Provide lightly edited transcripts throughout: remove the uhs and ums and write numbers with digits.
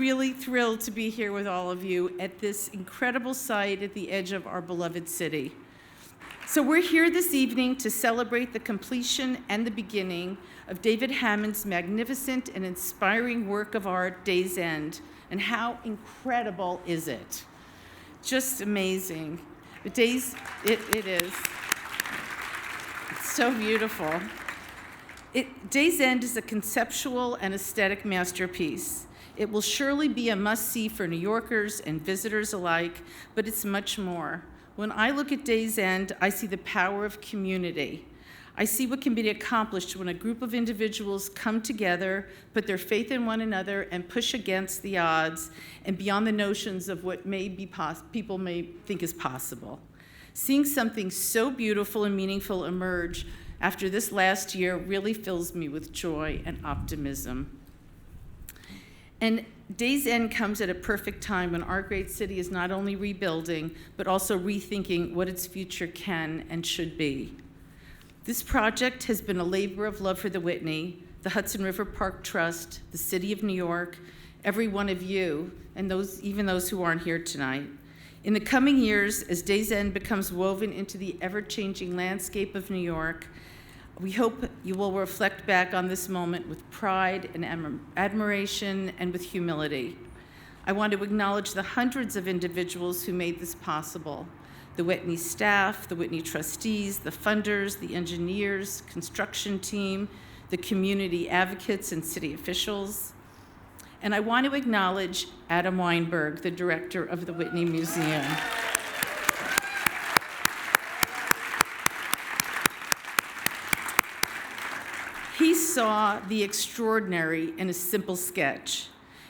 really thrilled to be here with all of you at this incredible site at the edge of our beloved city. So we're here this evening to celebrate the completion and the beginning of David Hammons' magnificent and inspiring work of art, Days End. And how incredible is it? Just amazing. It is. It's so beautiful. Days End is a conceptual and aesthetic masterpiece. It will surely be a must-see for New Yorkers and visitors alike, but it's much more. When I look at Days End, I see the power of community. I see what can be accomplished when a group of individuals come together, put their faith in one another, and push against the odds and beyond the notions of what people may think is possible. Seeing something so beautiful and meaningful emerge after this last year really fills me with joy and optimism. And Days End comes at a perfect time when our great city is not only rebuilding, but also rethinking what its future can and should be. This project has been a labor of love for the Whitney, the Hudson River Park Trust, the City of New York, every one of you, and even those who aren't here tonight. In the coming years, as Days End becomes woven into the ever-changing landscape of New York, we hope you will reflect back on this moment with pride and admiration and with humility. I want to acknowledge the hundreds of individuals who made this possible: the Whitney staff, the Whitney trustees, the funders, the engineers, construction team, the community advocates and city officials. And I want to acknowledge Adam Weinberg, the director of the Whitney Museum. He saw the extraordinary in a simple sketch.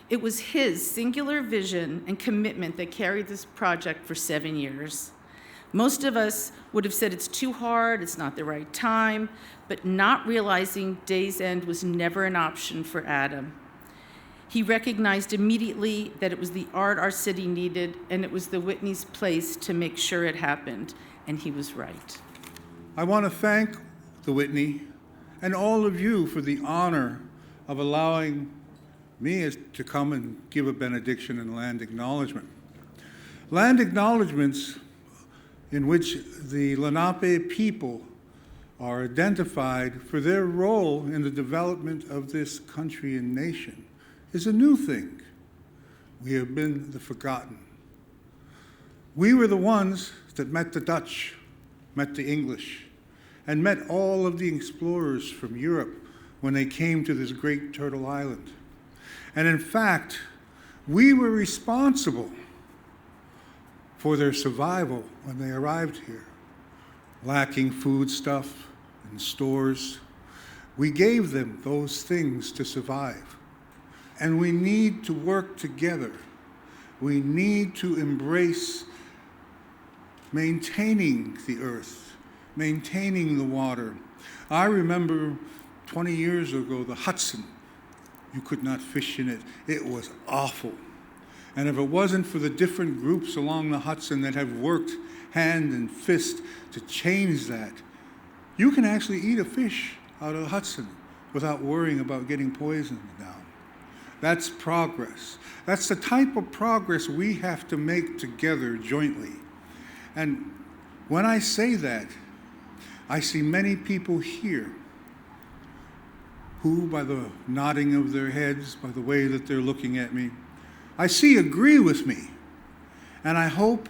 It was his singular vision and commitment that carried this project for 7 years. Most of us would have said it's too hard, it's not the right time, but not realizing Days End was never an option for Adam. He recognized immediately that it was the art our city needed, and it was the Whitney's place to make sure it happened, and he was right. I want to thank the Whitney and all of you for the honor of allowing me to come and give a benediction and land acknowledgement. Land acknowledgements in which the Lenape people are identified for their role in the development of this country and nation is a new thing. We have been the forgotten. We were the ones that met the Dutch, met the English, and met all of the explorers from Europe when they came to this great Turtle Island. And in fact, we were responsible for their survival when they arrived here. Lacking foodstuff and stores, we gave them those things to survive. And we need to work together. We need to embrace maintaining the earth, maintaining the water. I remember 20 years ago, the Hudson. You could not fish in it. It was awful. And if it wasn't for the different groups along the Hudson that have worked hand and fist to change that, you can actually eat a fish out of the Hudson without worrying about getting poisoned now. That's progress. That's the type of progress we have to make together jointly. And when I say that, I see many people here who, by the nodding of their heads, by the way that they're looking at me, I see agree with me. And I hope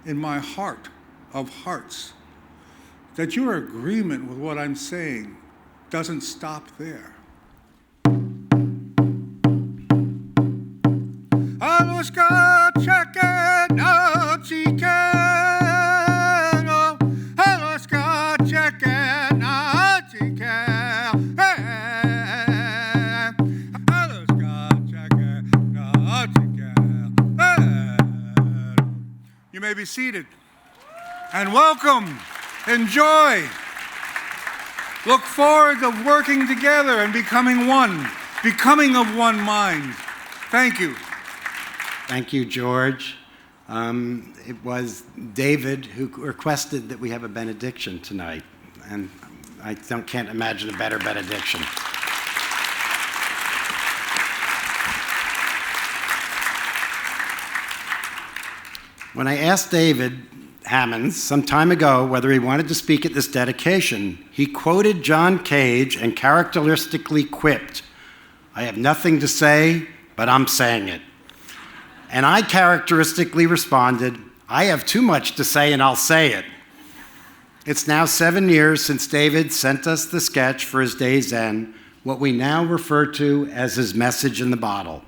in my heart of hearts that your agreement with what I'm saying doesn't stop there. You may be seated. And welcome, enjoy. Look forward to working together and becoming one, becoming of one mind. Thank you. Thank you, George. It was David who requested that we have a benediction tonight, and I can't imagine a better benediction. When I asked David Hammons some time ago whether he wanted to speak at this dedication, he quoted John Cage and characteristically quipped, "I have nothing to say, but I'm saying it." And I characteristically responded, "I have too much to say and I'll say it." It's now 7 years since David sent us the sketch for his day's end, what we now refer to as his message in the bottle.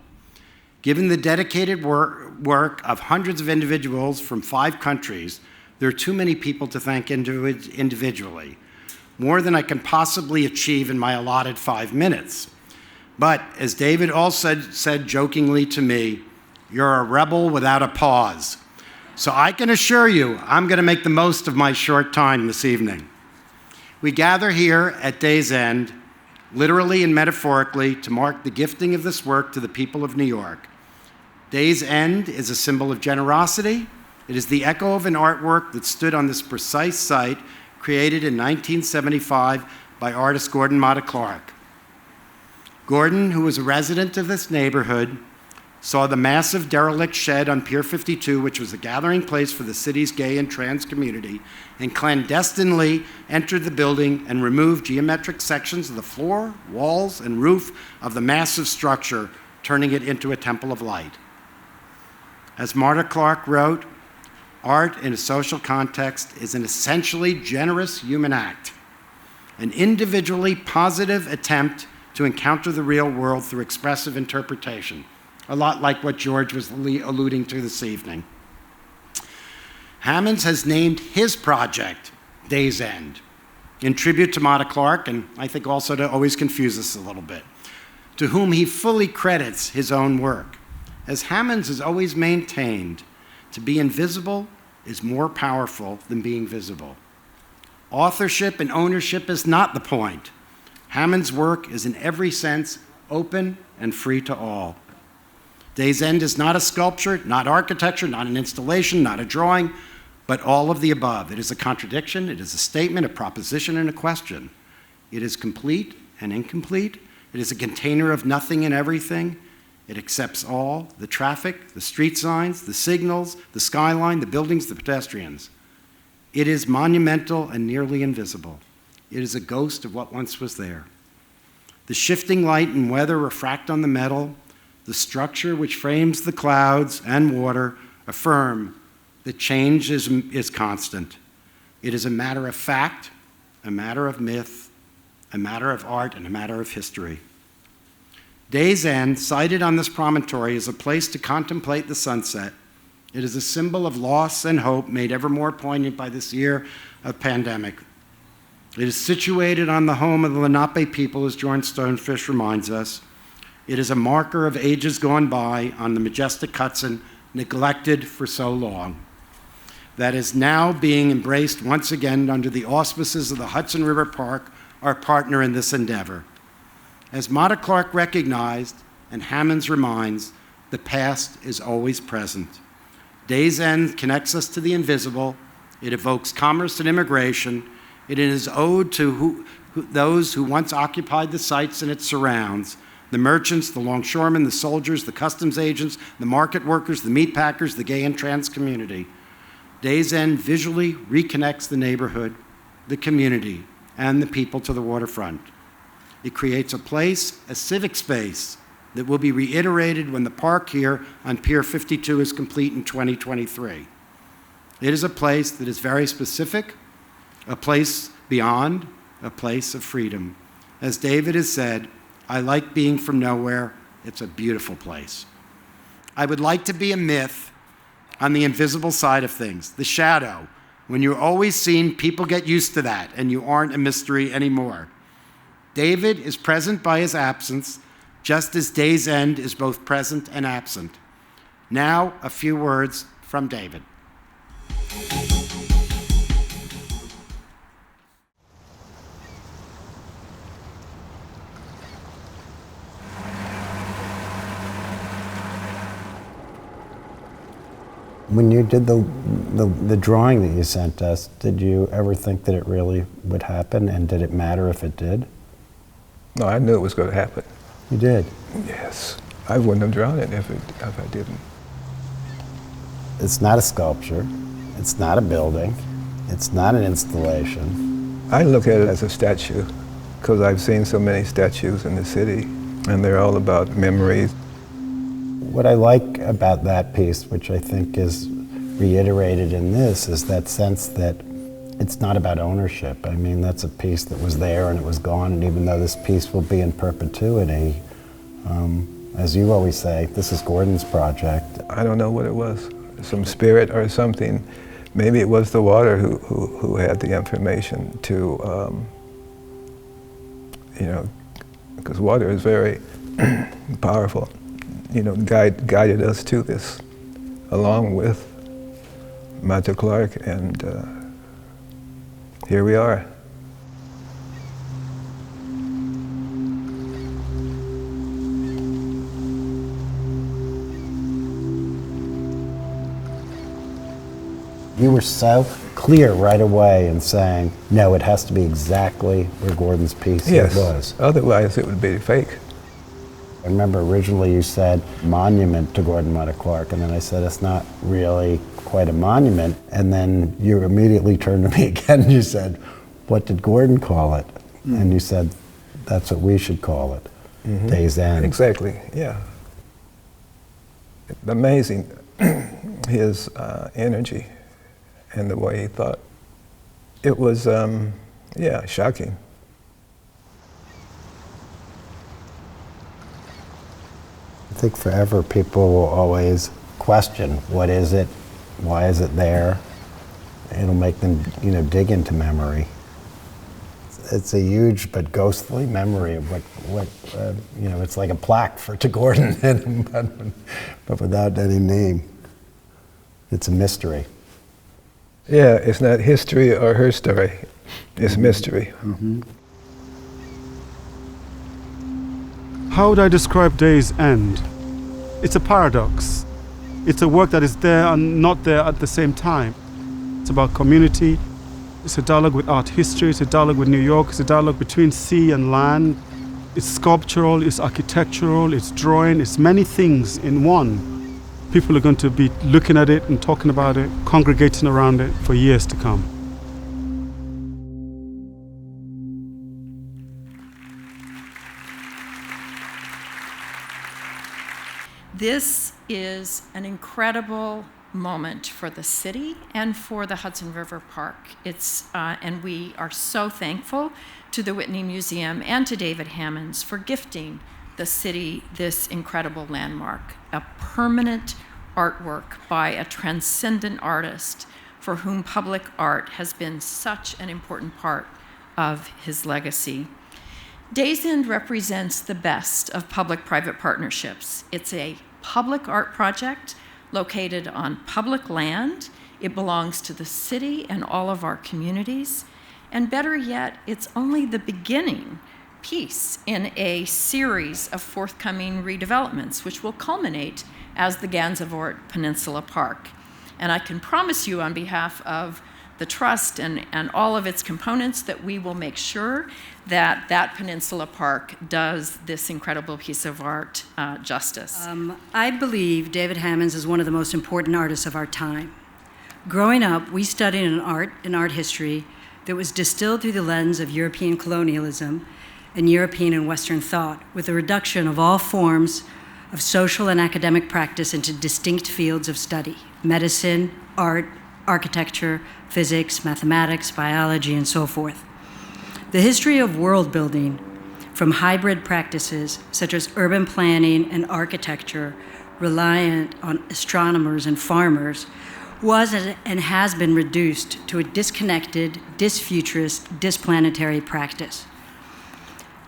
Given the dedicated work of hundreds of individuals from 5 countries, there are too many people to thank individually, more than I can possibly achieve in my allotted 5 minutes. But as David also said jokingly to me, "You're a rebel without a pause." So I can assure you, I'm going to make the most of my short time this evening. We gather here at Day's End, literally and metaphorically, to mark the gifting of this work to the people of New York. Day's End is a symbol of generosity. It is the echo of an artwork that stood on this precise site, created in 1975 by artist Gordon Matta Clark. Gordon, who was a resident of this neighborhood, saw the massive derelict shed on Pier 52, which was a gathering place for the city's gay and trans community, and clandestinely entered the building and removed geometric sections of the floor, walls, and roof of the massive structure, turning it into a temple of light. As Matta Clark wrote, art in a social context is an essentially generous human act, an individually positive attempt to encounter the real world through expressive interpretation, a lot like what George was alluding to this evening. Hammons has named his project Day's End, in tribute to Matta Clark, and I think also to always confuse us a little bit, to whom he fully credits his own work. As Hammons has always maintained, to be invisible is more powerful than being visible. Authorship and ownership is not the point. Hammons' work is in every sense open and free to all. Day's End is not a sculpture, not architecture, not an installation, not a drawing, but all of the above. It is a contradiction, it is a statement, a proposition, and a question. It is complete and incomplete. It is a container of nothing and everything. It accepts all, the traffic, the street signs, the signals, the skyline, the buildings, the pedestrians. It is monumental and nearly invisible. It is a ghost of what once was there. The shifting light and weather refract on the metal. The structure which frames the clouds and water affirm that change is constant. It is a matter of fact, a matter of myth, a matter of art, and a matter of history. Day's End, sited on this promontory, is a place to contemplate the sunset. It is a symbol of loss and hope made ever more poignant by this year of pandemic. It is situated on the home of the Lenape people, as Jordan Stonefish reminds us. It is a marker of ages gone by on the majestic Hudson, neglected for so long, that is now being embraced once again under the auspices of the Hudson River Park, our partner in this endeavor. As Matta Clark recognized, and Hammons reminds, the past is always present. Day's End connects us to the invisible. It evokes commerce and immigration. It is ode to those who once occupied the sites and its surrounds, the merchants, the longshoremen, the soldiers, the customs agents, the market workers, the meat packers, the gay and trans community. Day's End visually reconnects the neighborhood, the community, and the people to the waterfront. It creates a place, a civic space, that will be reiterated when the park here on Pier 52 is complete in 2023. It is a place that is very specific, a place beyond, a place of freedom. As David has said, I like being from nowhere. It's a beautiful place. I would like to be a myth on the invisible side of things, the shadow. When you're always seen, people get used to that, and you aren't a mystery anymore. David is present by his absence, just as Day's End is both present and absent. Now, a few words from David. When you did the drawing that you sent us, did you ever think that it really would happen, and did it matter if it did? No, I knew it was going to happen. You did? Yes. I wouldn't have drawn it if I didn't. It's not a sculpture. It's not a building. It's not an installation. I look at it as a statue because I've seen so many statues in the city, and they're all about memories. What I like about that piece, which I think is reiterated in this, is that sense that it's not about ownership. I mean, that's a piece that was there and it was gone, and even though this piece will be in perpetuity, as you always say, this is Gordon's project. I don't know what it was, some spirit or something. Maybe it was the water who had the information to, because water is very powerful, guided us to this, along with Matta Clark, and here we are. You were so clear right away in saying, no, it has to be exactly where Gordon's piece Yes, was. otherwise it would be fake. I remember originally you said monument to Gordon Matta Clark, and then I said it's not really quite a monument, and then you immediately turned to me again and you said, what did Gordon call it? And you said, that's what we should call it, Day's End. Exactly, yeah. Amazing, his energy and the way he thought. It was, shocking. I think forever people will always question, what is it? Why is it there? It'll make them, dig into memory. It's a huge but ghostly memory of what it's like a plaque to Gordon, but without any name. It's a mystery. Yeah, it's not history or her story. It's mystery. How would I describe Day's End? It's a paradox. It's a work that is there and not there at the same time. It's about community. It's a dialogue with art history. It's a dialogue with New York. It's a dialogue between sea and land. It's sculptural, it's architectural, it's drawing, it's many things in one. People are going to be looking at it and talking about it, congregating around it for years to come. This is an incredible moment for the city and for the Hudson River Park. And we are so thankful to the Whitney Museum and to David Hammons for gifting the city this incredible landmark, a permanent artwork by a transcendent artist for whom public art has been such an important part of his legacy. Day's End represents the best of public-private partnerships. It's a public art project located on public land. It belongs to the city and all of our communities. And better yet, it's only the beginning piece in a series of forthcoming redevelopments, which will culminate as the Gansevoort Peninsula Park. And I can promise you on behalf of the Trust and all of its components that we will make sure that that Peninsula Park does this incredible piece of art justice. I believe David Hammons is one of the most important artists of our time. Growing up, we studied an art history that was distilled through the lens of European colonialism and European and Western thought, with a reduction of all forms of social and academic practice into distinct fields of study: medicine, art, architecture, physics, mathematics, biology, and so forth. The history of world building, from hybrid practices such as urban planning and architecture reliant on astronomers and farmers, was and has been reduced to a disconnected, disfuturist, displanetary practice.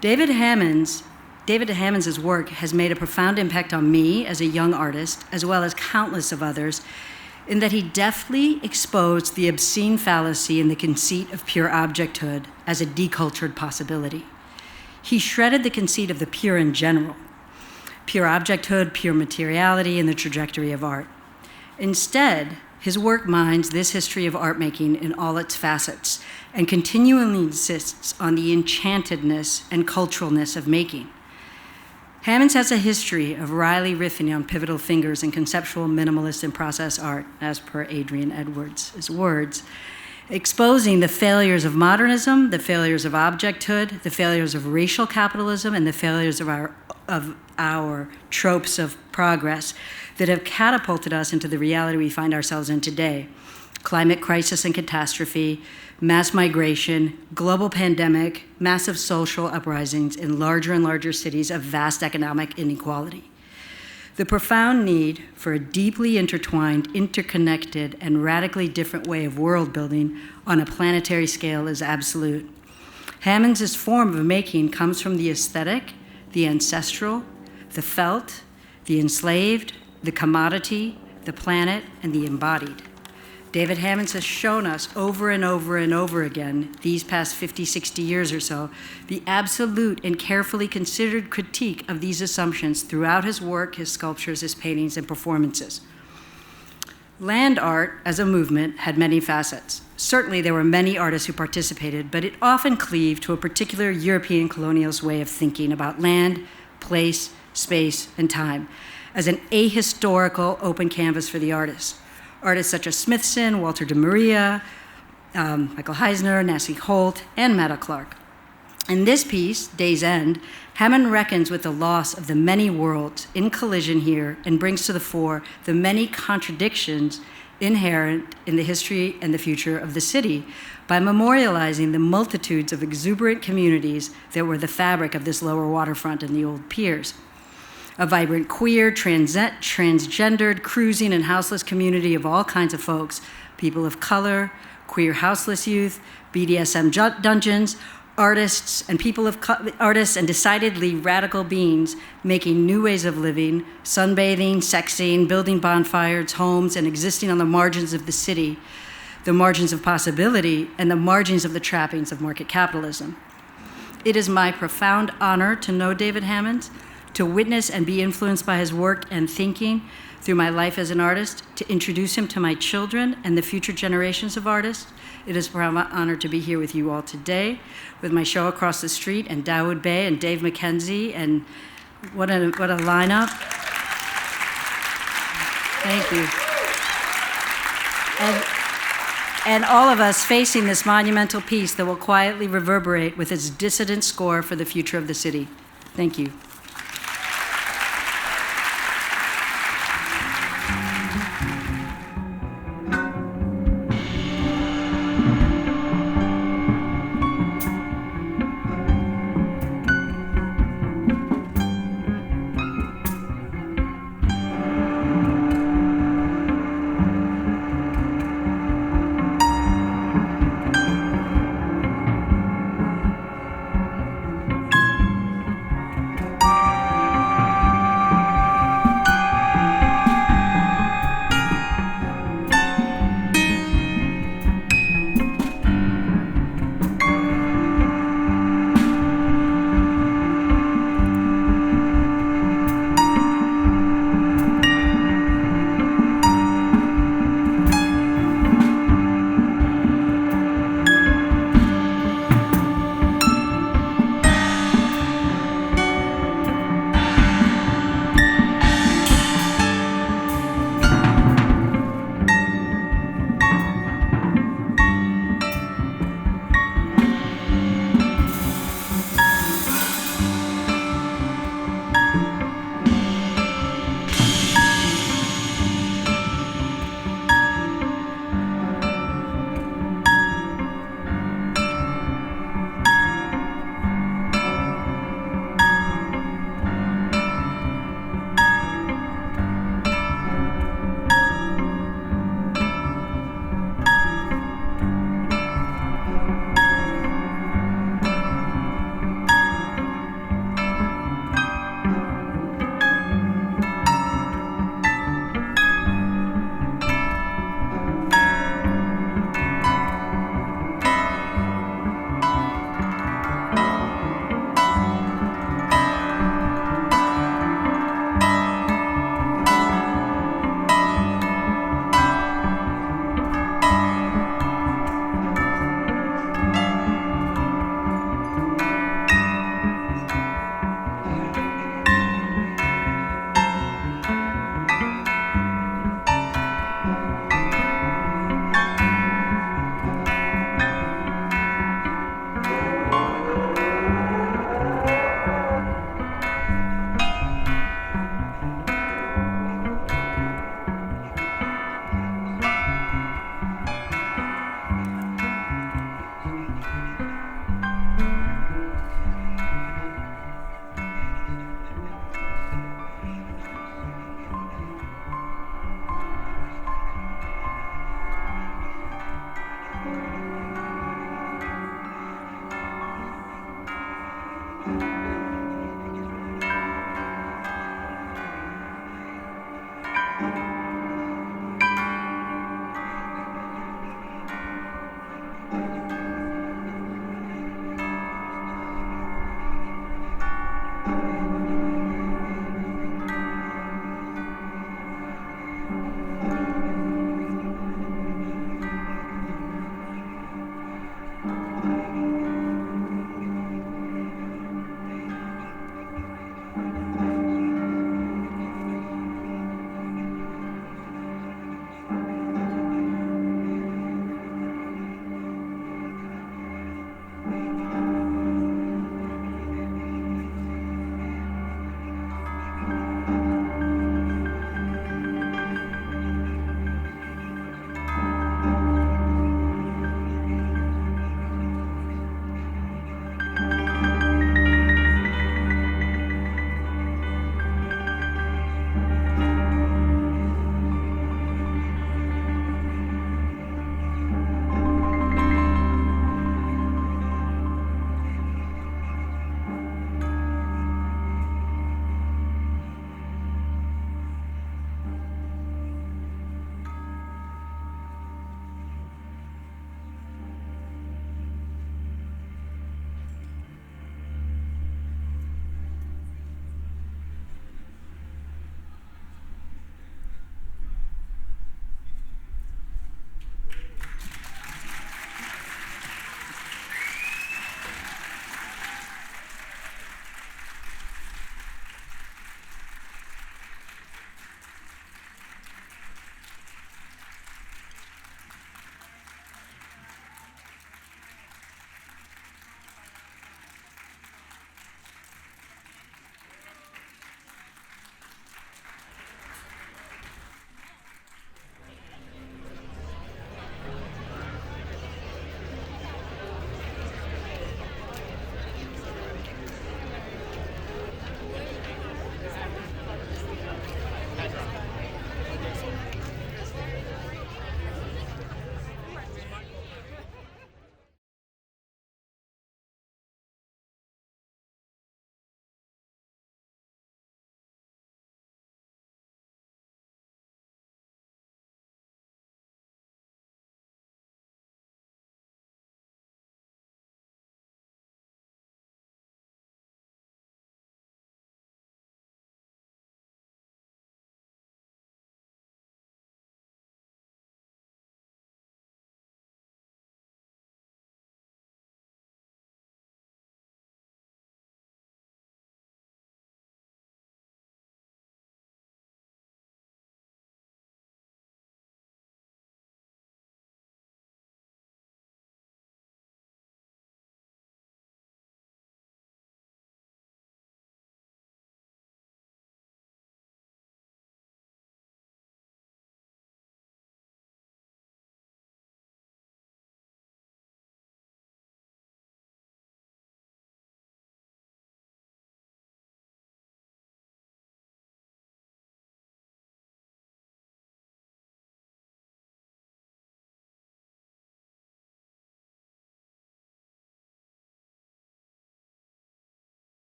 David Hammons' work has made a profound impact on me as a young artist, as well as countless of others, in that he deftly exposed the obscene fallacy in the conceit of pure objecthood as a decultured possibility. He shredded the conceit of the pure in general, pure objecthood, pure materiality, and the trajectory of art. Instead, his work mines this history of art making in all its facets and continually insists on the enchantedness and culturalness of making. Hammons has a history of wryly riffing on pivotal fingers in conceptual, minimalist, and process art, as per Adrian Edwards' words, exposing the failures of modernism, the failures of objecthood, the failures of racial capitalism, and the failures of our tropes of progress that have catapulted us into the reality we find ourselves in today. Climate crisis and catastrophe, mass migration, global pandemic, massive social uprisings in larger and larger cities of vast economic inequality. The profound need for a deeply intertwined, interconnected, and radically different way of world building on a planetary scale is absolute. Hammons' form of making comes from the aesthetic, the ancestral, the felt, the enslaved, the commodity, the planet, and the embodied. David Hammons has shown us over and over and over again, these past 50, 60 years or so, the absolute and carefully considered critique of these assumptions throughout his work, his sculptures, his paintings, and performances. Land art, as a movement, had many facets. Certainly there were many artists who participated, but it often cleaved to a particular European colonialist way of thinking about land, place, space, and time as an ahistorical open canvas for the artist. Artists such as Smithson, Walter de Maria, Michael Heisner, Nancy Holt, and Matta Clark. In this piece, Day's End, Hammond reckons with the loss of the many worlds in collision here and brings to the fore the many contradictions inherent in the history and the future of the city by memorializing the multitudes of exuberant communities that were the fabric of this lower waterfront and the old piers. A vibrant queer, transgendered, cruising, and houseless community of all kinds of folks, people of color, queer houseless youth, BDSM dungeons, artists and artists and decidedly radical beings making new ways of living, sunbathing, sexing, building bonfires, homes, and existing on the margins of the city, the margins of possibility, and the margins of the trappings of market capitalism. It is my profound honor to know David Hammons, to witness and be influenced by his work and thinking through my life as an artist, to introduce him to my children and the future generations of artists. It is a profound honor to be here with you all today, with my show across the street, and Dawood Bey and Dave McKenzie, and what a lineup. Thank you. And all of us facing this monumental piece that will quietly reverberate with its dissident score for the future of the city. Thank you.